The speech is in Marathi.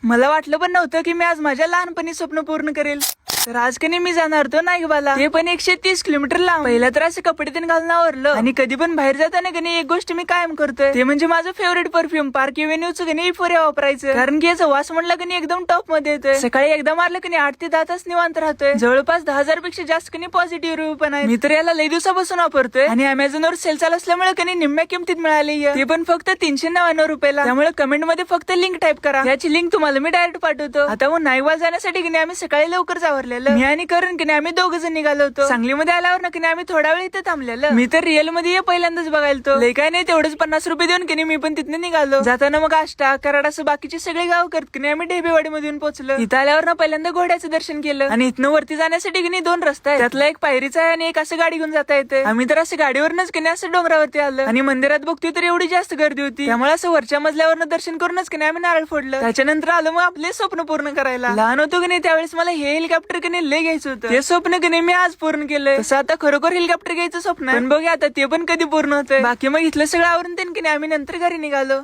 मला वाटलं पण नव्हतं की मी आज माझ्या लहानपणी स्वप्न पूर्ण करेल. तर आज कधी मी जाणार होतो नाईकबाला, ते पण 130 किलोमीटर लांब. पहिला तर असे कपडे ते घालून आवरलं, आणि कधी पण बाहेर जाताना कधी एक गोष्ट मी कायम करतोय, ते म्हणजे माझं फेवरेट परफ्यूम पार्क एव्हेन्यूचं कधी फोऱ्या वापरायचं. कारण की याचा वास म्हणला कधी एकदम टॉप मध्ये येतोय. सकाळी एकदा मारलं कधी 8 ते 10 तास निवांत राहतोय. जवळपास 10,000 पेक्षा जास्त कधी पॉझिटिव्ह रिव्ह्यू पण आहे. मी तर याला लई दिवसापासून वापरतोय, आणि अमेझॉनवर सेल चालू असल्यामुळे कधी निम्म्या किमतीत मिळाली, ते पण फक्त 399 रुपयाला. त्यामुळे कमेंट मध्ये फक्त लिंक टाईप करा, याची लिंक तुम्हाला मी डायरेक्ट पाठवतो. आता मग नाईकबाला जाण्यासाठी की आम्ही सकाळी लवकर आवरलेलं. मी आणि करण की आम्ही दोघं जण निघालो होतो. सांगलीमध्ये आल्यावर ना की आम्ही थोडा वेळ इथे थांबलेलं. मी तर रिअल मध्ये पहिल्यांदाच बघायला तो. लय काय नाही, तेवढंच 50 रुपये देऊन की मी पण तिथनं निघालो. जाताना मग आष्टा कराड असं बाकीचे सगळे गाव करत की आम्ही ढेबेवाडी मधून पोहोचलो. इथं आल्यावर ना पहिल्यांदा घोड्याचं दर्शन केलं, आणि इथनं वरती जाण्यासाठी की 2 रस्ते आहेत. त्यातला एक पायरीचा आहे आणि एक असं गाडी घेऊन जाता येते. आम्ही तर असं गाडीवरनच की असं डोंगरावरती आलं, आणि मंदिरात बघतोय तर एवढी जास्त गर्दी होती, त्यामुळे असं वरच्या मजल्यावरनं दर्शन करूनच की आम्ही नारळ फोडलं. त्याच्यानंतर आलो मग आपले स्वप्न पूर्ण करायला. लहान होतो की नाही त्यावेळेस मला हे हेलिकॉप्टर की लय घ्यायचं होतं. ते स्वप्न की मी आज पूर्ण केलंय. तसं आता खरोखर हेलिकॉप्टर घ्यायचं स्वप्न, पण बघूया आता ते पण कधी पूर्ण होतंय. बाकी मग इथलं सगळं आवरून की आम्ही नंतर घरी निघालो.